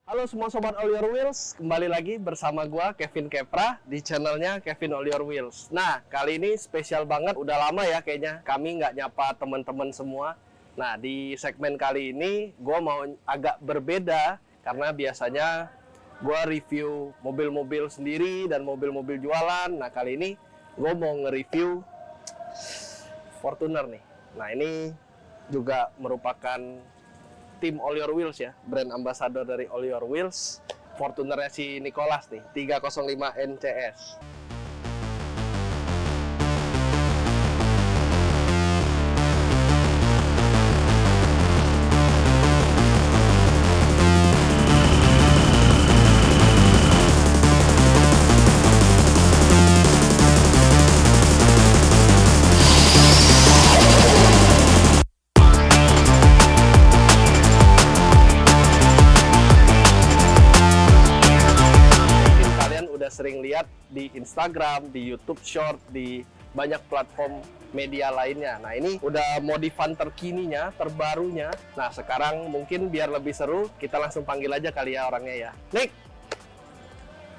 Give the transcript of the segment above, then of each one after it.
Halo semua Sobat All Your Wheels, kembali lagi bersama gua Kevin Kepra di channelnya Kevin All Your Wheels. Nah, kali ini spesial banget, udah lama ya kayaknya kami nggak nyapa teman-teman semua. Nah, di segmen kali ini gua mau agak berbeda karena biasanya gua review mobil-mobil sendiri dan mobil-mobil jualan. Nah, kali ini gua mau nge-review Fortuner nih. Nah, ini juga merupakan tim All Your Wheels ya, brand ambassador dari All Your Wheels. Fortunernya si Nicholas nih, 305 NCS. Sering lihat di Instagram, di YouTube Short, di banyak platform media lainnya. Nah, ini udah modifan terkininya, terbarunya. Nah, sekarang mungkin biar lebih seru, kita langsung panggil aja kali ya orangnya ya. Nick!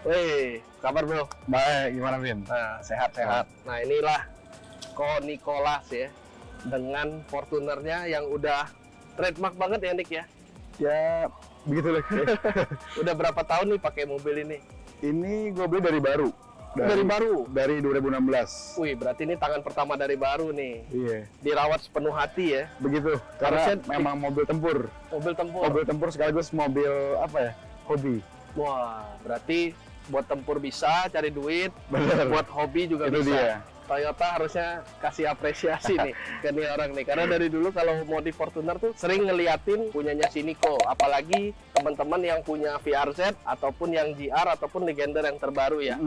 Wih, kabar bro? Baik, gimana Vin? Nah, sehat-sehat. Nah, inilah Ko Nicholas ya, dengan Fortunernya yang udah trademark banget ya Nick ya? Ya, begitu lah. Udah berapa tahun nih pakai mobil ini? Ini gue beli dari baru. Dari baru? Dari 2016. Wih, berarti ini tangan pertama dari baru nih. Iya. Dirawat sepenuh hati ya? Begitu. Karena Harusnya memang mobil tempur. Mobil tempur? Mobil tempur sekaligus mobil apa ya? Hobi. Wah, berarti buat tempur bisa, cari duit. Bener. Buat hobi juga Itu bisa. dia. Toyota harusnya kasih apresiasi nih ke nih orang nih. Karena dari dulu kalau mau di Fortuner tuh sering ngeliatin punyanya si Nico. Apalagi teman-teman yang punya VRZ ataupun yang GR ataupun Legender yang terbaru ya.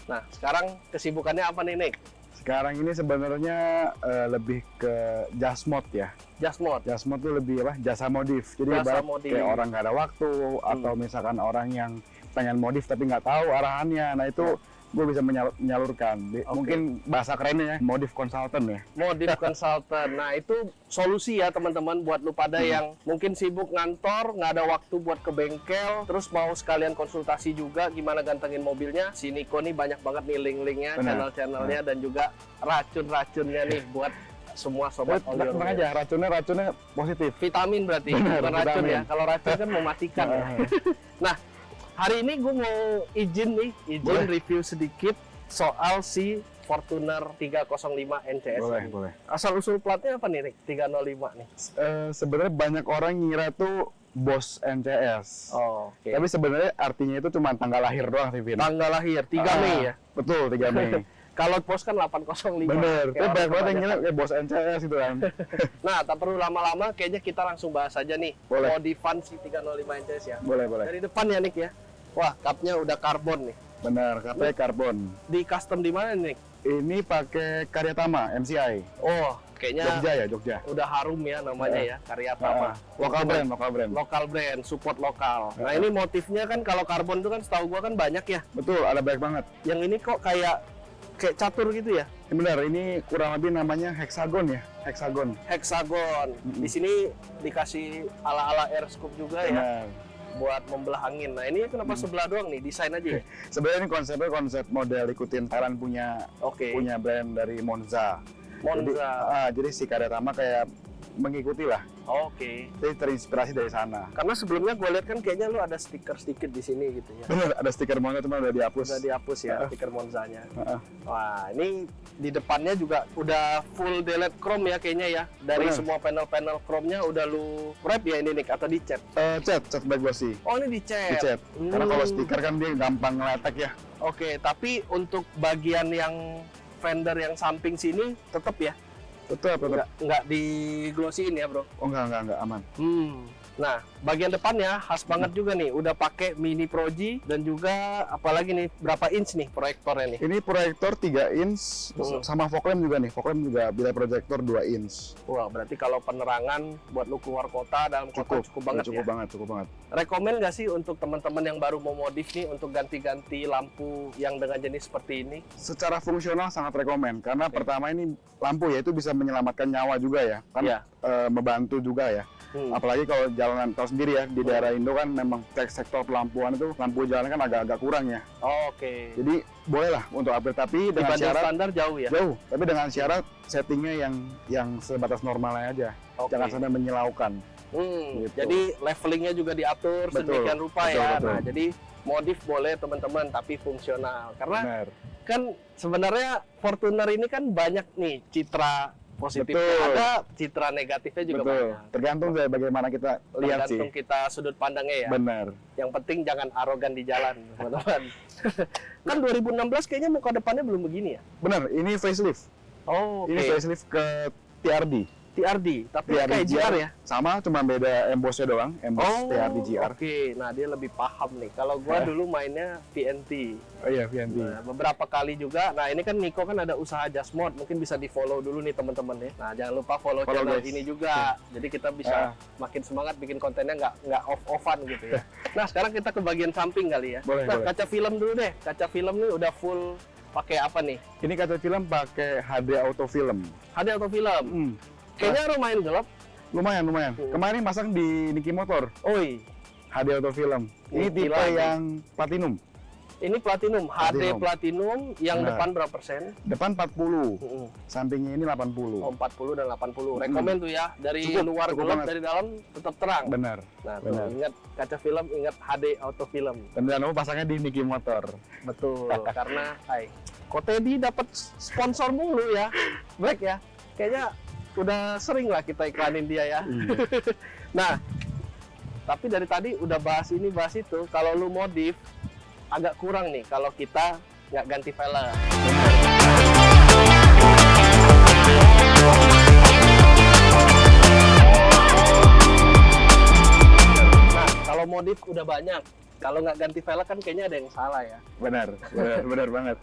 Nah, sekarang kesibukannya apa nih, Nick? Sekarang ini sebenarnya lebih ke just mod ya. Just mod? Just mod tuh lebih apa? Jasa modif. Jadi Jasa ibarat modif. kayak orang nggak ada waktu atau misalkan orang yang pengen modif tapi nggak tahu arahannya. Nah itu gue bisa menyalurkan. Mungkin bahasa kerennya ya, modif consultant ya. Modif consultant. Nah, itu solusi ya teman-teman buat lu pada yang mungkin sibuk ngantor, nggak ada waktu buat ke bengkel, terus mau sekalian konsultasi juga gimana gantengin mobilnya. Si Nico nih banyak banget nih link-linknya, channel-channelnya, dan juga racun-racunnya nih buat semua sobat All Your Tenang aja, racunnya positif. Vitamin berarti, bukan racun ya. Kalau racun kan mematikan ya. Nah, hari ini gue mau izin review sedikit soal si Fortuner 305 NCS. Boleh. Asal usul platnya apa nih, Rick? 305 nih. Sebenarnya banyak orang ngira tuh bos NCS. Oh, oke. Tapi sebenarnya artinya itu cuma tanggal lahir doang sih, Vin. Tanggal lahir 3 Mei ya. Betul, 3 Mei. Kalau pos kan 805. Bener. Tapi banyak banget yang ngira bos NCS itu kan. Nah, tak perlu lama-lama, kayaknya kita langsung bahas aja nih. Boleh. Modifan si 305 NCS ya. Boleh. Dari depan ya, Nick ya. Wah, kapnya udah karbon nih. Benar, katanya karbon. Di custom di mana nih, Nick? Ini pakai Karyatama MCI. Oh, kayaknya Jogja. udah harum ya namanya ya, Karyatama. Lokal brand. Lokal brand, support lokal. Nah, ini motifnya kan kalau karbon itu kan setahu gua kan banyak ya. Betul, ada banyak banget. Yang ini kok kayak catur gitu ya? Benar, ini kurang lebih namanya hexagon ya, hexagon. Di sini dikasih ala-ala air scoop juga ya. Benar. Buat membelah angin. Nah, ini kenapa sebelah doang nih? Desain aja ya? Sebenarnya ini konsep model ikutin Thailand punya brand dari Monza. Jadi si Karyatama kayak mengikuti lah. Oke. Jadi terinspirasi dari sana. Karena sebelumnya gue lihat kan kayaknya lu ada stiker sedikit di sini gitu ya. Bener, ada stiker Monza cuma udah dihapus. Udah dihapus ya stiker Monzanya. Wah, ini di depannya juga udah full delete chrome ya kayaknya ya. Dari semua panel-panel chrome-nya udah lu wrap ya ini, Nick, atau dicat? Cat back glossy. Oh, ini dicat. Karena kalau stiker kan dia gampang ngeletek ya. Oke, tapi untuk bagian yang fender yang samping sini tetap ya? Tetap. Nggak di glossyin ya, bro? Oh, enggak, aman. Nah, bagian depannya khas banget juga nih, udah pakai mini proji dan juga apalagi nih, berapa inch nih proyektornya nih? Ini proyektor 3 inch sama fog lamp juga nih. Fog lamp juga bila proyektor 2 inch. Wah, berarti kalau penerangan buat lu keluar kota, dalam kota cukup banget ya? Cukup banget. Rekomen nggak sih untuk teman-teman yang baru mau modif nih untuk ganti-ganti lampu yang dengan jenis seperti ini? Secara fungsional sangat rekomen karena pertama ini lampu ya itu bisa menyelamatkan nyawa juga ya. Kan membantu juga ya. Apalagi kalau jalanan tahu sendiri ya di daerah Indo kan memang sektor pelampuan itu lampu jalan kan agak-agak kurang ya. Oke. Jadi bolehlah untuk upgrade tapi dengan Dibanding syarat standar jauh ya. jauh, tapi dengan syarat settingnya yang sebatas normalnya aja. Oke. Jangan sampai menyilaukan. Gitu. Jadi levelingnya juga diatur Betul, sedemikian rupa betul, ya. betul. Nah, jadi modif boleh teman-teman tapi fungsional. Karena Benar. kan sebenarnya Fortuner ini kan banyak nih citra positifnya Betul. ada, citra negatifnya juga Betul. banyak. Tergantung dari bagaimana kita lihat sih. Tergantung kita sudut pandangnya ya. Benar. Yang penting jangan arogan di jalan, teman-teman. Kan 2016 kayaknya muka depannya belum begini ya. Benar, ini facelift. Oh, oke. Ini facelift ke TRD. TRD, tapi TRD kayak GR ya. Sama, cuma beda embossnya doang, emboss TRD GR. Oke. Nah, dia lebih paham nih. Kalau gua dulu mainnya VNT. Oh iya, VNT. Nah, beberapa kali juga. Nah, ini kan Niko kan ada usaha Just Mod, mungkin bisa di-follow dulu nih teman-teman ya. Nah, jangan lupa follow channel guys. ini juga. Jadi kita bisa makin semangat bikin kontennya nggak off-offan gitu ya. Nah, sekarang kita ke bagian samping kali ya. Boleh, Nah, boleh. kaca film dulu deh. Kaca film nih udah full pakai apa nih? Ini kaca film pakai HD auto film. HD auto film. Kayaknya lumayan gelap. Lumayan, lumayan. Kemarin pasang di Niki Motor, Oi, HD auto film. Ini tipe Gila, yang platinum. ini platinum, HD platinum yang Benar. depan berapa persen? Depan 40, Mm-mm. sampingnya ini 80. Oh, 40 dan 80. Rekomen tuh ya, dari Cukup, luar cukup gelap, banget. dari dalam tetap terang. Benar. Nah, tuh, Benar. ingat kaca film, ingat HD auto film. Dan jangan lupa pasangnya di Niki Motor. Betul, karena kok Teddy dapat sponsor mulu ya. Black ya. Kayaknya udah sering lah kita iklanin dia ya. Nah, tapi dari tadi udah bahas ini, bahas itu. Kalau lu modif, agak kurang nih kalau kita nggak ganti velg. Nah, kalau modif udah banyak. Kalau nggak ganti velg kan kayaknya ada yang salah ya. Benar, benar, benar banget.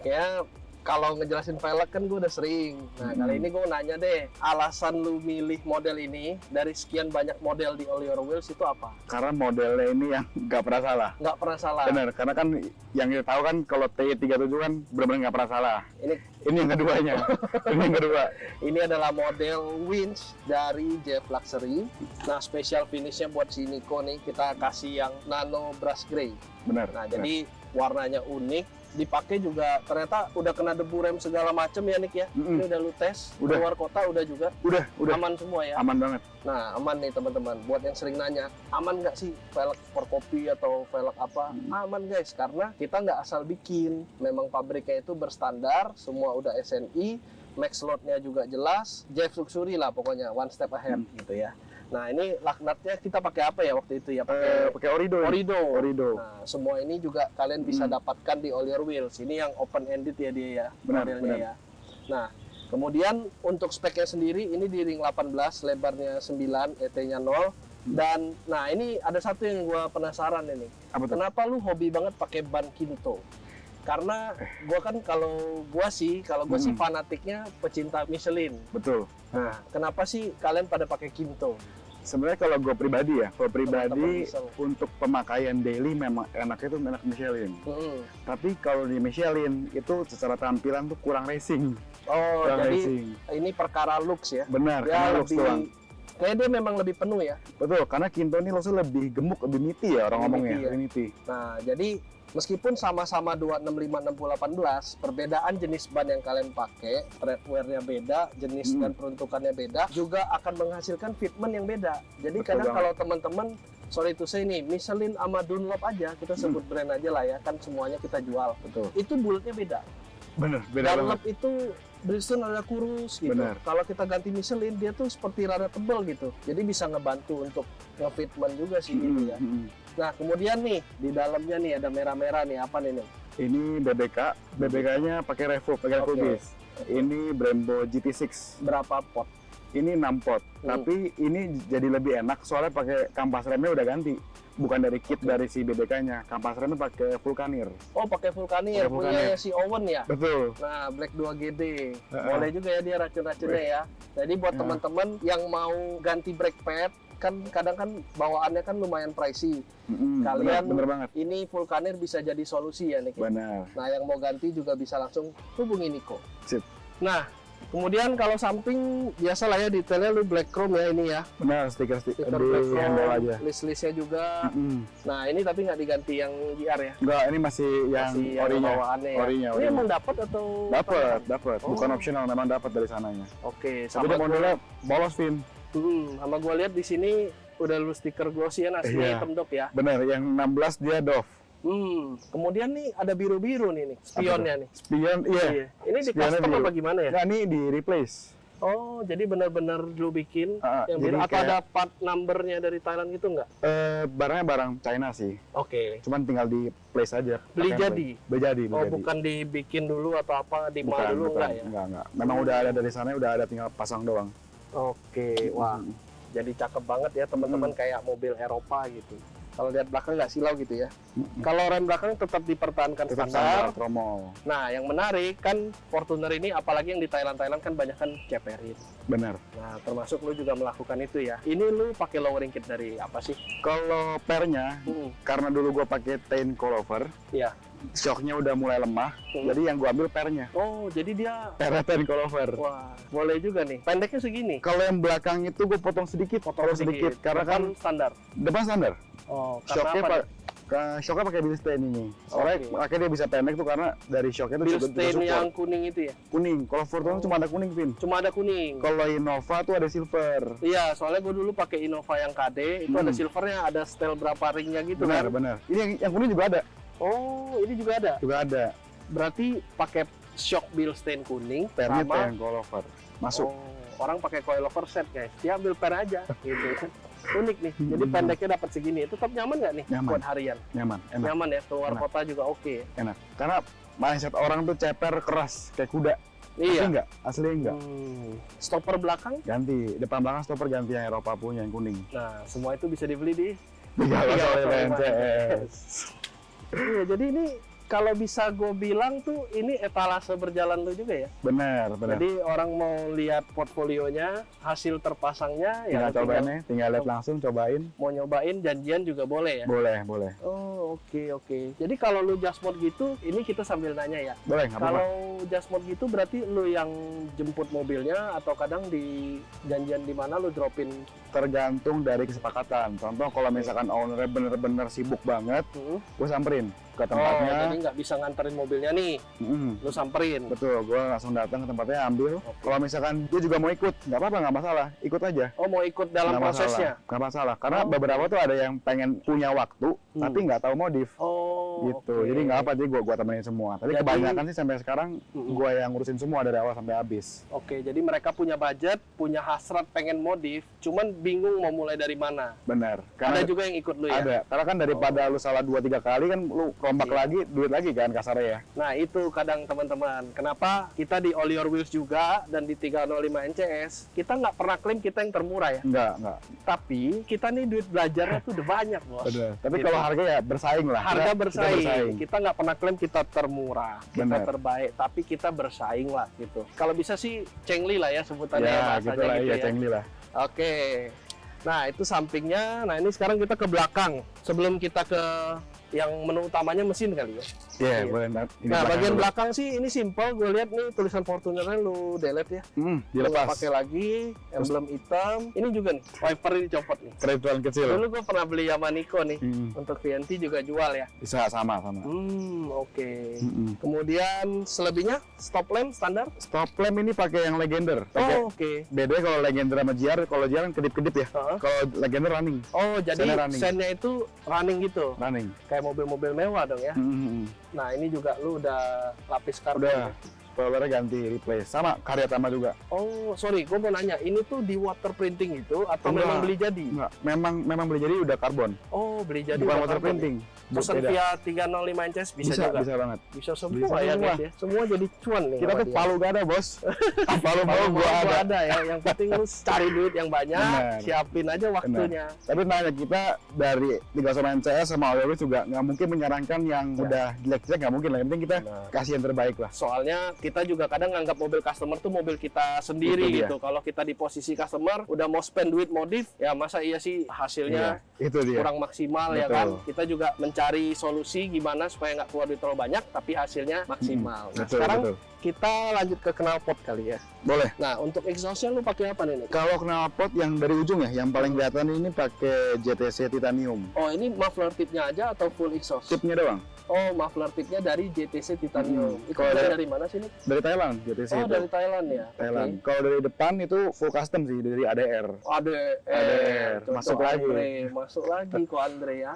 Kayak kalau ngejelasin velg kan gue udah sering. Nah, kali ini gue nanya deh, alasan lu milih model ini dari sekian banyak model di All Your Wheels itu apa? Karena modelnya ini yang nggak pernah salah. Nggak pernah salah. Benar, karena kan yang kita tahu kan kalau T37 kan benar-benar nggak pernah salah. Ini Ini yang keduanya. Ini yang kedua. ini adalah model winch dari JF Luxury. Nah, special finishnya buat si Niko nih kita kasih yang nano brush gray. Benar. Nah, benar. jadi warnanya unik. Dipakai juga ternyata udah kena debu rem segala macem ya Nik ya. Ini udah lu tes, Udah. keluar kota udah juga. Udah. Aman semua ya. Aman banget. Nah, aman nih teman-teman. Buat yang sering nanya, aman nggak sih velg for kopi atau velg apa? Aman guys, karena kita nggak asal bikin. Memang pabriknya itu berstandar, semua udah SNI, max load-nya juga jelas, JF Luxury lah pokoknya, one step ahead gitu ya. Nah, ini laknatnya kita pakai apa ya waktu itu ya? Pakai Orido. Orido. Orido. Nah, semua ini juga kalian bisa dapatkan di All Your Wheels. Ini yang open ended ya dia ya, Benar, modelnya benar. ya. Nah, kemudian untuk speknya sendiri ini di ring 18, lebarnya 9, ET-nya 0. Dan nah ini ada satu yang gua penasaran ini. Apa tuh? Kenapa lu hobi banget pakai ban Kinto? Karena gua kan kalau gua sih fanatiknya pecinta Michelin. Betul. Nah, kenapa sih kalian pada pakai Kinto? Sebenarnya kalau gue pribadi ya, Teman-teman Diesel. untuk pemakaian daily memang enaknya itu enak Michelin. Tapi kalau di Michelin itu secara tampilan tuh kurang racing. Oh, Kurang jadi racing. ini perkara looks ya? Benar, Dia karena looks doang. Kayaknya dia memang lebih penuh ya. Betul, karena Kinto ini looknya lebih gemuk, lebih meaty ya orang Lebih ngomongnya. meaty ya. Lebih meaty. Nah, jadi meskipun sama-sama 265 6018, perbedaan jenis ban yang kalian pakai, treadwear-nya beda, jenis dan peruntukannya beda, juga akan menghasilkan fitment yang beda. Jadi Betul kadang banget. kalau teman-teman, sorry to say nih, Michelin sama Dunlop aja, kita sebut brand aja lah ya, kan semuanya kita jual. Betul. Itu bulatnya beda. Bener, beda banget. Dunlop itu Bridgestone ada kurus gitu. Benar. Kalau kita ganti Michelin, dia tuh seperti rada tebal gitu. Jadi bisa ngebantu untuk nge-fitment juga sih gitu ya. Nah, kemudian nih di dalamnya nih ada merah-merah nih, apa nih? Ini BBK, BBK-nya pakai Revo, pakai Revo Oke. Bis. Ini Brembo GT6. Berapa pot? Ini 6 pot, tapi ini jadi lebih enak soalnya pakai kampas remnya udah ganti. Bukan dari kit dari si BBK-nya, kampas remnya pakai Vulcanir. Oh, pakai Vulcanir, Pakai Vulcanir. punya si Owen ya. Betul. Nah, Black 2GD. Boleh juga ya dia racun-racunnya ya. Jadi buat teman-teman yang mau ganti brake pad, kan kadang kan bawaannya kan lumayan pricey. Kalian bener banget. ini Vulcanir bisa jadi solusi ya Nick. Benar. Nah, yang mau ganti juga bisa langsung hubungi Niko. Sip. Nah, Kemudian kalau samping biasa lah ya detailnya lu black chrome ya ini ya. Benar, stiker Stiker di black handle chrome, aja. list-listnya juga. Nah ini tapi nggak diganti yang GR ya? Enggak, ini masih yang Masih yang orinya. bawaannya ya? Orinya, Ini orinya. emang dapat atau? Dapat. Oh. Bukan optional, memang dapat dari sananya. Oke, Tapi dia modelnya bolos, Vin. sama gua lihat di sini udah lu stiker glossy ya, aslinya Iya. hitam dop ya. Benar, yang 16 dia doff. Kemudian nih ada biru-biru nih spionnya nih. Spion, iya. Iya. Ini di Spionnya custom biru. apa gimana ya? Nah, ini di replace. Oh, jadi benar-benar lu bikin yang jadi biru atau kayak- ada part numbernya dari Thailand gitu nggak? Barangnya barang China sih. Oke. Cuman tinggal di place aja. Beli Pakai jadi? place. Beli jadi, Oh, bukan dibikin dulu atau apa di mall bukan, dulu bukan. enggak ya? Enggak. Memang udah ada dari sana, udah ada tinggal pasang doang. Oke, wah. Jadi cakep banget ya teman-teman kayak mobil Eropa gitu. Kalau lihat belakang nggak silau gitu ya. Kalau rem belakang tetap dipertahankan Tetap standar. standar promo. Nah, yang menarik kan Fortuner ini apalagi yang di Thailand kan banyak kan ceperin. Benar. Nah, termasuk lu juga melakukan itu ya. Ini lu pakai lowering kit dari apa sih? Kalau pernya, karena dulu gua pakai tain coilover, Iya. shocknya udah mulai lemah, jadi yang gua ambil pernya. Oh, jadi dia Pernya tain coilover. wah, boleh juga nih. Pendeknya segini. Kalau yang belakang itu gue potong sedikit, karena kan Depan standar. depan standar. Oh, Shocknya karena apa? shocknya pakai Bilstein ini. Soalnya Oke. makanya dia bisa pendek tuh karena dari shocknya tuh Bilstein support. yang kuning itu ya? Kuning. Kalau Fortuner cuma ada kuning, Vin. Cuma ada kuning. Kalau Innova tuh ada silver. Iya, soalnya gue dulu pakai Innova yang KD, itu ada silvernya, ada setel berapa ringnya gitu Benar, kan? benar. Ini yang kuning juga ada. Oh, ini juga ada. Juga ada. Berarti pakai shock Bilstein kuning Pernya sama yang coilover. Masuk. Oh, orang pakai coilover set guys. Dia ambil per aja gitu. Unik nih. Jadi pendeknya dapat segini. Tetap nyaman nggak nih Nyaman. buat harian? Nyaman, enak, Nyaman ya, keluar Enak. kota juga oke. enak. Karena mindset orang tuh ceper keras kayak kuda. Asli Iya. enggak? Asli enggak. Stopper belakang. Ganti. Depan belakang stopper ganti yang Eropa punya yang kuning. Nah, semua itu bisa dibeli di. Tinggal Iya, oleh sama NCS. Iya, jadi ini kalau bisa gue bilang tuh ini etalase berjalan lu juga ya. Benar. Jadi orang mau lihat portfolionya, hasil terpasangnya, Tinggal ya cobain ya, tinggal lihat langsung, cobain. mau nyobain janjian juga boleh ya. Boleh. Oh, oke. Jadi kalau lu just mode gitu, ini kita sambil nanya ya. Boleh, nggak apa-apa. Kalau just mode gitu berarti lu yang jemput mobilnya atau kadang di janjian di mana lu dropin. Tergantung dari kesepakatan. Contoh kalau misalkan ownernya bener-bener sibuk banget, gue samperin ke Jadi tempatnya. nggak bisa nganterin mobilnya nih, lu samperin. Betul, gue langsung datang ke tempatnya ambil. Kalau misalkan dia juga mau ikut, nggak apa-apa, nggak masalah. Ikut aja. Oh, mau ikut dalam Nggak prosesnya? Nggak masalah. Karena Oh. beberapa tuh ada yang pengen punya waktu, tapi nggak tahu modif. Oh, Gitu. oke. Jadi nggak apa, jadi gue temenin semua. Tapi Jadi- kebanyakan sih sampai sekarang gue yang ngurusin semua dari awal sampai habis. Oke, jadi mereka punya budget, punya hasrat pengen modif, cuman bingung mau mulai dari mana. Benar. Ada juga yang ikut lu ya? Ada. Karena kan daripada lu salah 2-3 kali kan lu rombak Iya. lagi, duit lagi kan kasarnya ya. Nah, itu kadang teman-teman. Kenapa kita di All Your Wheels juga dan di 305 NCS, kita nggak pernah klaim kita yang termurah ya. Enggak. Tapi kita nih duit belajarnya tuh udah banyak, Bos. Benar. Tapi Gitu. kalau harga ya bersaing lah. Harga Kita bersaing. Kita nggak pernah klaim kita termurah, kita Benar. terbaik, tapi kita bersaing lah gitu. Kalau bisa sih cengli lah ya sebutannya Ya, bahasanya gitu lah, gitu iya, ya. cengli lah. Oke. Nah, itu sampingnya. Nah, ini sekarang kita ke belakang. Sebelum kita ke yang menu utamanya mesin kali ya. Iya, Iya. boleh. Nah, bagian belakang sih ini simple. Gue lihat nih tulisan Fortunernya lu delete ya. Lu dilepas. nggak pakai lagi, emblem hitam. Ini juga nih, wiper ini dicopot nih. Keribuan kecil. Dulu gue pernah beli sama Niko nih. Hmm. Untuk VNT juga jual ya. Bisa sama. Oke. Kemudian selebihnya stop lamp standar. Stop lamp ini pakai yang Legender. Oh, oke. Beda kalau Legender sama GR, kalau GR kan kedip-kedip ya. Heeh. Kalau Legender running. Oh, jadi Sennya running. sennya itu running gitu. Running. Kayak mobil-mobil mewah dong ya. Nah, ini juga lu udah lapis karbon. Udah. Spoilernya ganti, replace. Sama karya Tama juga. Oh, sorry, gue mau nanya, ini tuh di water printing itu atau Enggak. memang beli jadi? Enggak, memang beli jadi udah karbon. Oh, beli jadi. Bukan udah water karbon printing. ya? Pesan Beda. via 305 inches bisa juga. Bisa banget. Bisa semua Bisa ya semua. guys ya. Semua jadi cuan nih. Kita sama tuh dia. palu gak ada, Bos. Palu mau Palu gua gua ada. ada ya. Yang penting lu cari duit yang banyak, Benar. siapin aja waktunya. Tapi nanya kita dari 309 NCS sama Always juga nggak mungkin menyarankan yang Ya. udah jelek-jelek, nggak mungkin lah. Yang penting kita Benar. kasih yang terbaik lah. Soalnya kita juga kadang nganggap mobil customer tuh mobil kita sendiri Itu dia. gitu. Kalau kita di posisi customer udah mau spend duit modif, ya masa iya sih hasilnya Iya, itu dia. kurang maksimal ya Betul. kan. Kita juga mencari solusi gimana supaya nggak keluar duit terlalu banyak tapi hasilnya maksimal. Nah, Betul, sekarang betul. kita lanjut ke knalpot kali ya. Boleh. Nah, untuk exhaustnya lu pakai apa nih? Nick? Kalau knalpot yang dari ujung ya, yang paling kelihatan ini pakai JTC titanium. Oh, ini muffler tipnya aja atau full exhaust? Tipnya doang. Oh, muffler tipnya dari JTC titanium. Itu Kalau dari mana sih, Nick? Dari Thailand, JTC Oh, itu. dari Thailand ya. Thailand. Oke. Kalau dari depan itu full custom sih, dari ADR. ADR. Masuk lagi. Masuk lagi kok Andre ya.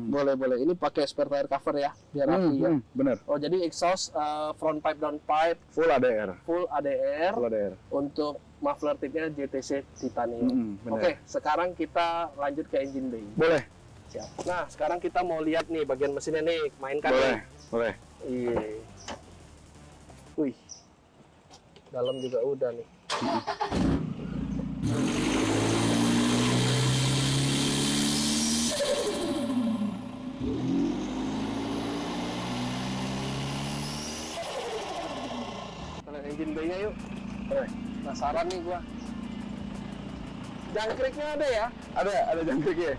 Boleh. Ini pakai spare tire cover ya, biar rapi ya. Bener. Oh, jadi exhaust front pipe down pipe Full ADR. full ADR Full ADR. untuk muffler tipnya JTC titanium. Bener. Oke, sekarang kita lanjut ke engine bay. Boleh. Siap. Nah, sekarang kita mau lihat nih bagian mesinnya nih, mainkan Boleh. nih. Boleh. Iya. Wih. Dalam juga udah nih. Kita lihat engine bay-nya yuk. Penasaran nih gua. Jangkriknya ada ya? Ada jangkriknya.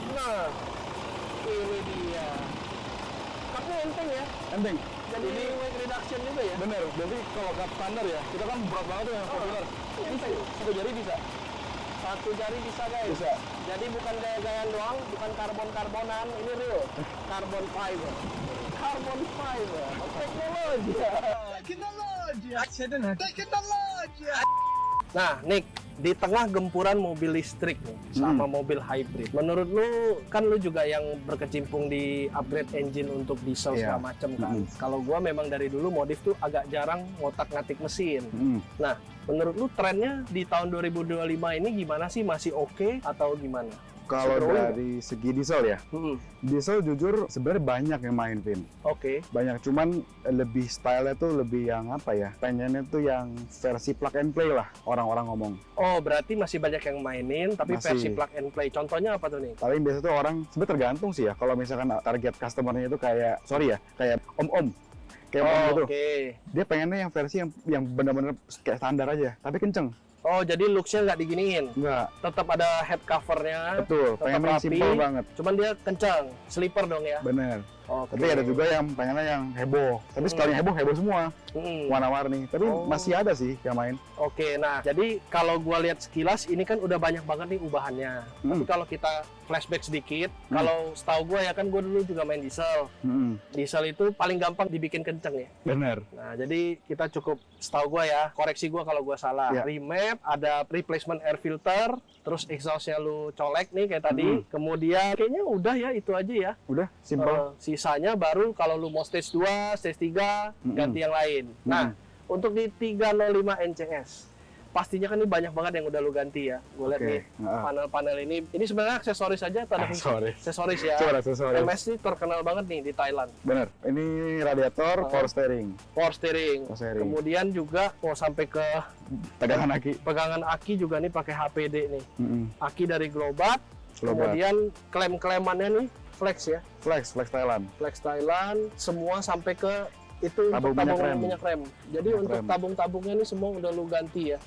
Nah, ini dia. Tapi enteng ya. Enteng. Jadi ini weight reduction juga ya. Bener. Berarti kalau cut standar ya, kita kan berat banget tuh yang populer. Enteng. Satu jari bisa. Satu jari bisa guys. Bisa. Jadi bukan gaya-gayaan doang, bukan karbon-karbonan, ini real. Carbon fiber. Carbon fiber. Teknologi. Nah, Nick, di tengah gempuran mobil listrik nih, sama mobil hybrid. Menurut lu, kan lu juga yang berkecimpung di upgrade engine untuk diesel Iya. segala macam kan. Kalau gua memang dari dulu modif tuh agak jarang ngotak-ngatik mesin. Nah, menurut lu trennya di tahun 2025 ini gimana sih? Masih oke atau gimana? Kalau Seberapa dari segi diesel ya, diesel jujur sebenarnya banyak yang main, Vin. Oke. Banyak, cuman lebih style-nya tuh lebih yang apa ya, pengennya tuh yang versi plug and play lah orang-orang ngomong. Oh, berarti masih banyak yang mainin, tapi Masih. versi plug and play. Contohnya apa tuh nih? Paling biasa tuh orang sebenarnya tergantung sih ya, kalau misalkan target customer-nya itu kayak, sorry ya, kayak om-om. Kayak om gitu. Oke. Dia pengennya yang versi yang benar-benar kayak standar aja, tapi kenceng. Oh, jadi looks-nya nggak diginiin. Enggak, Tetap ada head cover-nya. betul. tetap Pengennya yang rapi. simple banget. Cuman dia kencang, sleeper dong ya. Bener. Oke. Tapi ada juga yang pengennya yang heboh. Tapi sekalinya heboh, heboh semua. Warna-warni. Tapi Oh. masih ada sih yang main. Oke, nah jadi kalau gua lihat sekilas ini kan udah banyak banget nih ubahannya. Tapi kalau kita flashback sedikit, kalau setahu gua ya kan gua dulu juga main diesel. Diesel itu paling gampang dibikin kenceng ya. Bener. Nah, jadi kita cukup setahu gua ya, koreksi gua kalau gua salah. Ya. Remap, ada replacement air filter, terus exhaustnya lu colek nih kayak tadi. Kemudian kayaknya udah ya itu aja ya. Udah, simple. Sisanya baru kalau lu mau stage 2, stage 3, ganti yang lain. Nah, untuk di 305 NCS, pastinya kan ini banyak banget yang udah lu ganti ya. Gue lihat Oke. nih, panel-panel ini sebenarnya aksesoris aja atau ada fungsi? Aksesoris ya. Coba aksesoris. MS ini terkenal banget nih di Thailand. Bener. Ini radiator, power steering. Power steering. Power steering. Kemudian juga mau sampai ke Pegangan aki. pegangan aki juga nih pakai HPD nih. Aki dari Globat. Globat. Kemudian klem-klemannya nih flex ya. Flex Thailand. Flex Thailand, semua sampai ke itu untuk Tabung tabung minyak minyak rem. Jadi Minyak untuk rem. tabung-tabungnya ini semua udah lu ganti ya.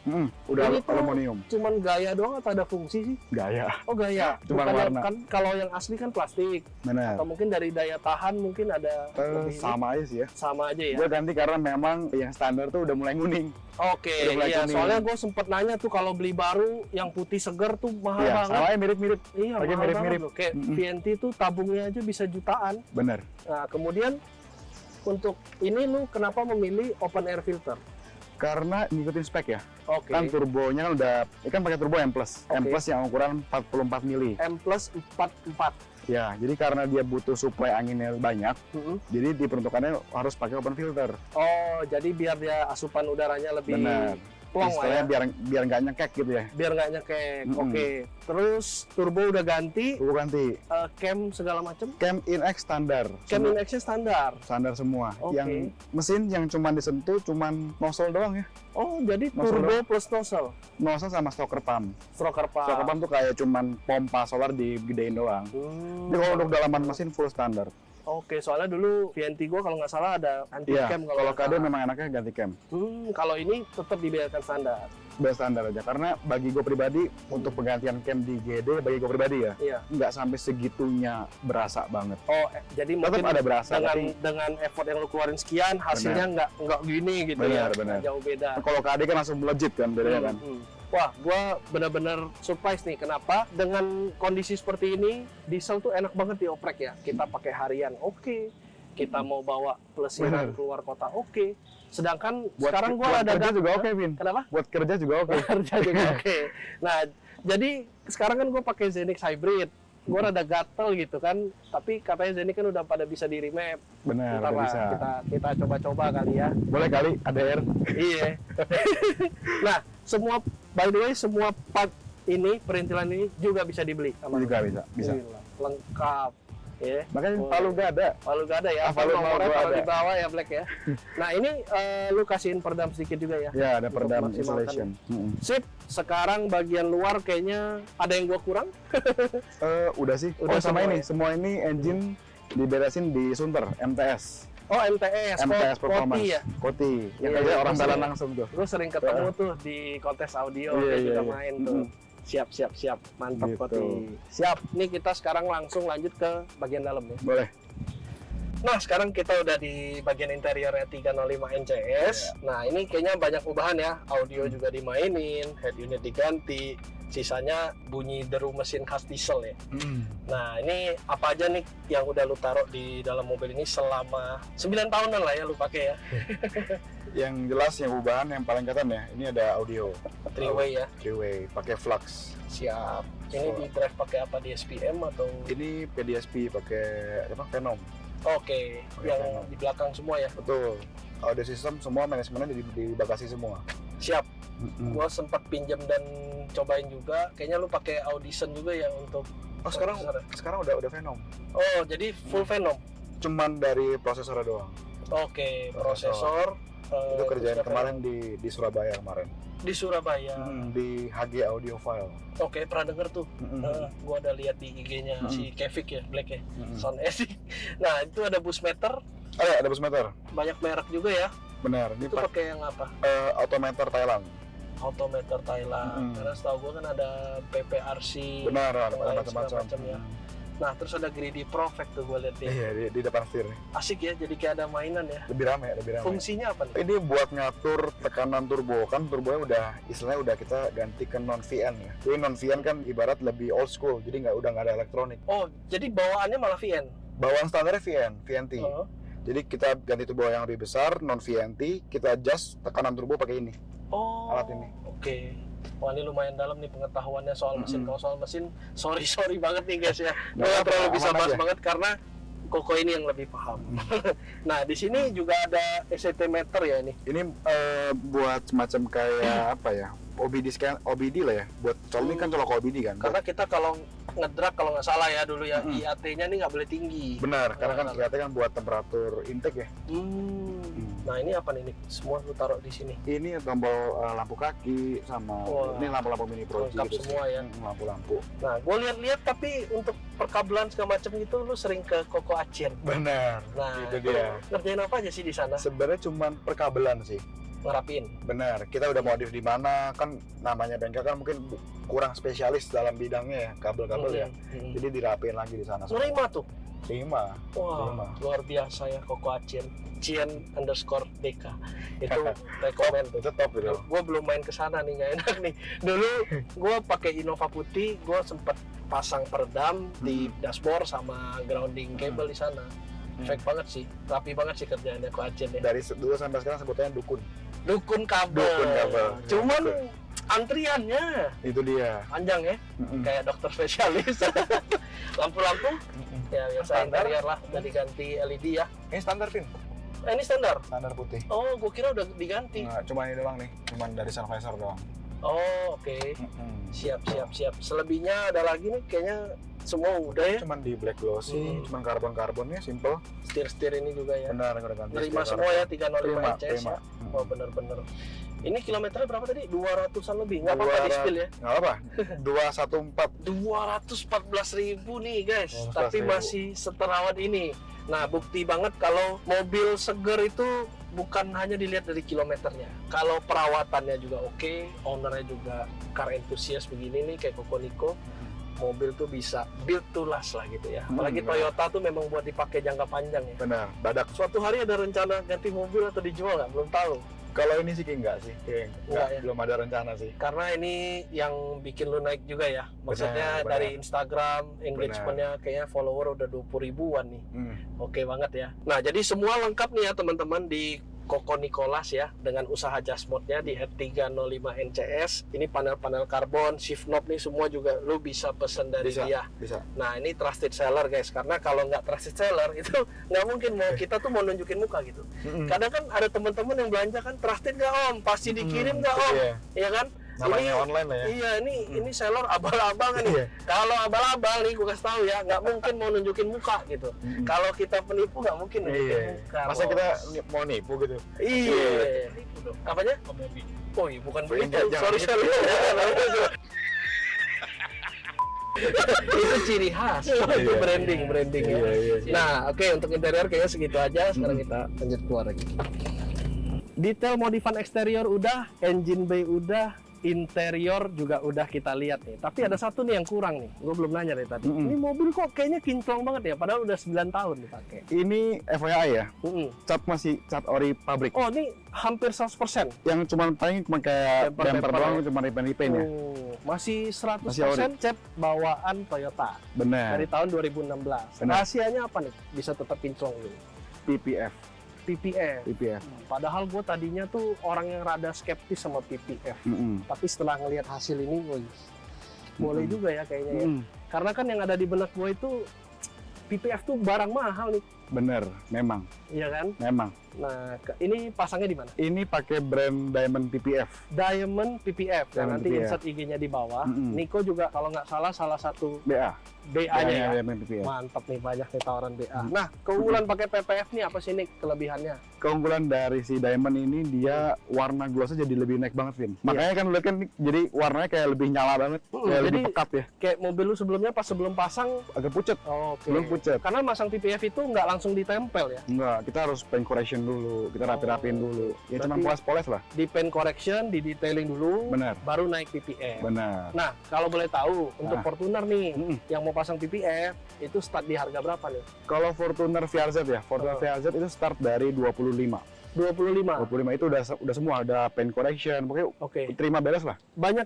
Udah Ini tuh aluminium. Cuman gaya doang atau ada fungsi sih? Gaya. Oh gaya. Cuman Bukan warna. kan kalau yang asli kan plastik. Bener. Atau mungkin dari daya tahan mungkin ada lebih ini. Sama aja sih ya. Sama aja ya. Gue ganti karena memang yang standar tuh udah mulai nguning. Oke, udah mulai iya. kuning. Soalnya gue sempet nanya tuh kalau beli baru yang putih seger tuh mahal Iya, banget. sama aja mirip-mirip. Iya, Lagi mahal mirip-mirip. banget loh. Kayak VNT tuh tabungnya aja bisa jutaan. Bener. Nah, kemudian untuk ini lu kenapa memilih open air filter? Karena ngikutin spek ya. Oke. Kan turbonya kan udah, ini kan pakai turbo M+. Oke. M+ yang ukuran 44 mili. M plus 44. Ya, jadi karena dia butuh suplai anginnya banyak, jadi diperuntukannya harus pakai open filter. Oh, jadi biar dia asupan udaranya lebih Benar. plong lah ya. Istilahnya biar nggak nyekek gitu ya. Biar nggak nyekek. Oke. Terus turbo udah ganti, Turbo ganti. cam segala macam. Cam in-X standar. Cam in-X-nya standar. Standar semua. Oke. Yang mesin yang cuman disentuh cuman nozzle doang ya. Oh, jadi Nozzle turbo plus nozzle. Nozzle sama stroker pump. Stroker Stroker pump. pump tuh kayak cuman pompa solar digedein doang. Jadi kalau untuk dalaman mesin full standar. Oke, soalnya dulu VNT gua kalau nggak salah ada anti Iya, cam kalau nggak KD salah. memang enaknya ganti cam. Kalau ini tetap dibiarkan standar. Udah standar aja, karena bagi gue pribadi untuk penggantian cam di GD bagi gue pribadi ya Iya. nggak sampai segitunya berasa banget. Oh, jadi Tetap mungkin ada berasa, dengan effort yang lu keluarin sekian, hasilnya nggak gini gitu ya. Benar. Jauh beda. Kalau KD kan langsung melejit kan bedanya kan. Wah, gua benar-benar surprise nih. Kenapa? Dengan kondisi seperti ini, diesel tuh enak banget dioprek ya. Kita pakai harian, oke. Kita mau bawa pelesiran Benar. keluar kota, oke. Sedangkan Buat, sekarang gua buat ada kerja juga oke, Vin. Kenapa? Buat kerja juga oke. Kerja juga oke. Nah, jadi sekarang kan gua pakai Zenix Hybrid. Gua rada gatel gitu kan. Tapi katanya Zenix kan udah pada bisa di remap. Benar, Ntar udah lah, bisa. kita coba-coba kali ya. Boleh kali ADR. Iya. Nah, by the way, semua part ini, perintilan ini juga bisa dibeli sama lu? Juga bisa. Gila, lengkap. Ya. Makanya Boleh. Palu gak ada. Palu gak ada ya, Palu nomornya gua taruh ada. di bawah ya Black ya. Nah ini lu kasihin peredam sedikit juga ya. Ya, ada Untuk peredam maksimalkan. insulation. Sip, sekarang bagian luar kayaknya ada yang gua kurang. Udah sih. Udah Sama semua ini, ya? semua ini engine diberesin di Sunter, MTS. Oh MTS, MTS Performance. Koti ya. Koti. Yang Iya, kerja orang iya. Thailand langsung tuh. Lu sering ketemu tuh di kontes audio, Iya, dia juga iya. main tuh. Siap, mantap Gitu. Koti. Siap, nih kita sekarang langsung lanjut ke bagian dalam ya. Boleh. Nah, sekarang kita udah di bagian interiornya 305 NCS. Nah, ini kayaknya banyak ubahan ya. Audio juga dimainin, head unit diganti. Sisanya bunyi deru mesin khas diesel ya. Nah, ini apa aja nih yang udah lu taruh di dalam mobil ini selama 9 tahunan lah ya lu pakai ya. Yang jelas yang ubahan yang paling kelihatan ya, ini ada audio. 3-way ya. 3-way, pakai flux. Siap. Ini di drive pakai apa, di SPM atau? Ini PDSP pakai apa? Venom. Oke, yang di belakang semua ya. Betul. Audio system semua manajemennya di bagasi semua. Siap. Gua sempat pinjam dan cobain juga. Kayaknya lu pakai Audition juga ya untuk Sekarang udah Venom. Oh, jadi full Venom. Cuman dari prosesornya doang. Oke, prosesor. Itu kerjaan terus kemarin di Surabaya kemarin. di Surabaya. Di HG Audio File. Oke, pernah denger tuh. Gua ada lihat di IG-nya si Kevik ya, Black ya. Sound Esik. Nah, itu ada bus meter, Ada bus meter. banyak merek juga ya. Benar. Ini Itu pakai yang apa? autometer Thailand. Autometer Thailand. Karena setahu gua kan ada PPRC. Benar, yang ada lain macam-macam. segala macam ya. Nah, terus ada Greedy Perfect tuh gua lihat ya. Iya, di depan setir. Asik ya, jadi kayak ada mainan ya. Lebih ramai. Fungsinya apa nih? Ini buat ngatur tekanan turbo, kan turbonya istilahnya kita ganti ke non VN ya. Jadi non VN kan ibarat lebih old school, jadi udah nggak ada elektronik. Oh, jadi bawaannya malah VN. Bawaan standarnya VNT. Oh. Jadi kita ganti turbo yang lebih besar, non VNT, kita adjust tekanan turbo pakai ini. Oh, Alat ini. Oke. Wah, ini lumayan dalam nih pengetahuannya soal mesin. Kalau soal mesin, sorry banget nih guys ya. Gue nggak terlalu bisa aman bahas aja. banget karena Koko ini yang lebih paham. Nah, di sini juga ada ECT meter ya ini. Ini buat semacam kayak apa ya? OBD lah ya. Buat colok ini kan colok OBD kan. Karena kita kalau ngedrag, kalau nggak salah ya dulu ya, IAT-nya ini nggak boleh tinggi. Benar, karena kan ternyata kan buat temperatur intake ya. Nah, ini apa nih? Semua lu taruh di sini. Ini tombol lampu kaki sama Wah. ini lampu-lampu mini Pro G Lengkap gitu semua sih. ya. Lampu-lampu. Nah, gue lihat-lihat tapi untuk perkabelan segala macam gitu lu sering ke Koko Aceh. Benar. Nah, Itu dia. ngerjain apa aja sih di sana? Sebenarnya cuman perkabelan sih. Ngerapin. Benar. Kita udah modif di mana kan namanya bengkel kan mungkin kurang spesialis dalam bidangnya ya, kabel-kabel ya. Jadi dirapiin lagi di sana. Nerima tuh. 5. Wah, luar biasa ya Koko Acien. Cien_DK. Itu rekomen tuh. Itu top gitu. Gue belum main ke sana nih, nggak enak nih. Dulu gue pakai Innova putih, gue sempet pasang peredam di dashboard sama grounding cable di sana. Efek banget sih, rapi banget sih kerjaannya Koko Acien ya. Dari dulu sampai sekarang sebutannya dukun. Dukun kabel. Dukun kabel. Cuman Betul. antriannya Itu dia. panjang ya, kayak dokter spesialis. Lampu-lampu ya biasa Standar. interior lah, udah diganti LED ya. Ini standar pin. Ini standar. Standar putih. Oh, gue kira udah diganti. Nah, cuma ini doang nih, cuman dari sun visor doang. Oh, oke. Siap. Selebihnya ada lagi nih, kayaknya semua udah ya. Cuman di black glossy, cuman karbon-karbonnya simple. Setir ini juga ya. Benar, udah ganti. Terima stiker. semua ya 305 Terima, inches terima. ya. Oh, bener-bener. Ini kilometernya berapa tadi? 200-an lebih. Nggak apa-apa di spill ya. Nggak apa. 214. 214.000 nih guys, 214.000. tapi masih seterawat ini. Nah, bukti banget kalau mobil seger itu bukan hanya dilihat dari kilometernya. Kalau perawatannya juga oke, ownernya juga car enthusiast begini nih kayak Kokoniko, mobil tuh bisa build to last lah gitu ya. Apalagi benar. Toyota tuh memang buat dipakai jangka panjang ya. Benar, badak. Suatu hari ada rencana ganti mobil atau dijual nggak? Belum tahu. Kalau ini sih kayak enggak sih, kayak Enggak ya? belum ada rencana sih. Karena ini yang bikin lu naik juga ya. Maksudnya Benar, dari benar. Instagram, engagementnya kayaknya follower udah 20 ribuan nih. Oke banget ya. Nah, jadi semua lengkap nih ya teman-teman di Koko Nicholas ya, dengan usaha just mode-nya di R305NCS. Ini panel-panel karbon, shift knob nih semua juga lu bisa pesen dari Bisa, dia. bisa. Nah, ini trusted seller guys, karena kalau nggak trusted seller itu nggak mungkin mau kita tuh mau nunjukin muka gitu. Kadang kan ada teman-teman yang belanja kan, trusted nggak om, pasti dikirim nggak om, Iya. ya kan? Namanya online lah ya. Iya, ini seller abal-abal nih. Iya. Kalau abal-abal nih, gue kasih tahu ya, nggak mungkin mau nunjukin muka gitu. Kalau kita penipu nggak mungkin nunjukin Iya. muka. Masa Bos. kita mau nipu gitu? Iya. Apanya? Mobil. Oh iya, bukan begitu. Jangan Sorry. Itu ciri khas. Itu Iya. branding ya. Iya. Nah, oke, untuk interior kayaknya segitu aja. Sekarang kita lanjut keluar lagi. Detail modifan eksterior udah, engine bay udah, interior juga udah kita lihat nih. Tapi ada satu nih yang kurang nih. Gue belum nanya dari tadi. Ini mobil kok kayaknya kinclong banget ya, padahal udah 9 tahun dipakai. Ini FYI ya, cat masih cat ori pabrik. Oh, ini hampir 100%. Yang cuma paling cuma kayak Bumper bumper doang, ya? cuma repaint ya. Oh, masih 100% Masih ori. cat bawaan Toyota Benar. dari tahun 2016. Benar. Rahasianya apa nih? Bisa tetap kinclong ini. PPF. PPF. PPF. Padahal gue tadinya tuh orang yang rada skeptis sama PPF. Tapi setelah ngelihat hasil ini, woy, boleh juga ya kayaknya ya. Karena kan yang ada di benak gue itu PPF tuh barang mahal nih, Bener, memang, iya kan? memang. Nah, ini pasangnya di mana? Ini pakai brand Diamond PPF. Diamond PPF. Nah, Diamond nanti PPF. insert IG-nya di bawah. Mm-mm. Niko juga kalau nggak salah satu BA. BA-nya ya. Diamond PPF. Mantap nih, banyak nih tawaran BA. Nah, keunggulan pakai PPF nih apa sih nih kelebihannya? Keunggulan dari si Diamond ini dia warna glossnya jadi lebih naik banget, Vin. Makanya kan lu lihat kan jadi warnanya kayak lebih nyala banget, kayak lebih jadi pekat ya. kayak mobil lu sebelumnya pas sebelum pasang, Agak pucet. oke. Belum pucet. Karena masang PPF itu nggak langsung ditempel ya. Enggak, kita harus paint correction dulu, kita rapi-rapiin dulu. Ya cuma Berarti- poles-poles lah. Di paint correction, di detailing dulu, Benar. baru naik PPF. Benar. Nah, kalau boleh tahu untuk Nah. Fortuner nih Mm-mm. yang mau pasang PPF itu start di harga berapa nih? Kalau Fortuner VRZ ya, Fortuner Oh. VRZ itu start dari 25. 25. 25 itu udah semua, ada paint correction, pokoknya Oke. terima beres lah. Banyak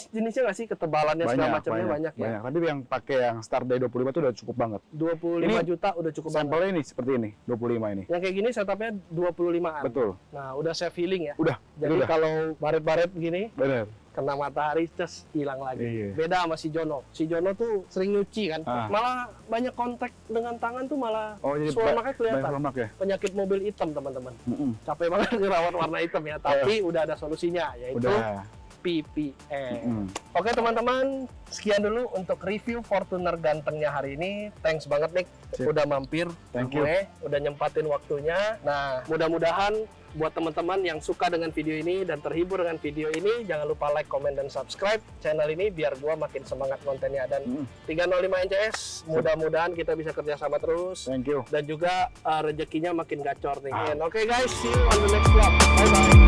jenisnya nggak sih, ketebalannya segala macamnya banyak ya? banyak. Tapi yang pakai yang start dari 25 itu udah cukup banget. 25 Ini juta udah cukup banget. Sampelnya ini seperti ini, 25 ini. Yang kayak gini setupnya 25-an. Betul. Nah, udah save healing ya. Udah. Jadi udah. kalau baret-baret gini, Bener. kena matahari, terus hilang lagi. Iya. Beda sama si Jono. Si Jono tuh sering nyuci kan. Ah. Malah banyak kontak dengan tangan tuh malah Oh, jadi makanya banyak kelihatan. lemak ya. Penyakit mobil hitam, teman-teman. Mm-mm. Capek banget ngerawat warna hitam ya, tapi udah ada solusinya, yaitu Udah. PPF. Mm-mm. Oke teman-teman, sekian dulu untuk review Fortuner gantengnya hari ini. Thanks banget Nick, Sip. udah mampir Thank ke gue, udah nyempatin waktunya. Nah, mudah-mudahan buat teman-teman yang suka dengan video ini dan terhibur dengan video ini, jangan lupa like, comment, dan subscribe channel ini biar gua makin semangat kontennya. Dan 305 NCS, mudah-mudahan kita bisa kerjasama terus. Thank you. Dan juga rezekinya makin gacor nih. Oke guys, see you on the next vlog. Bye-bye.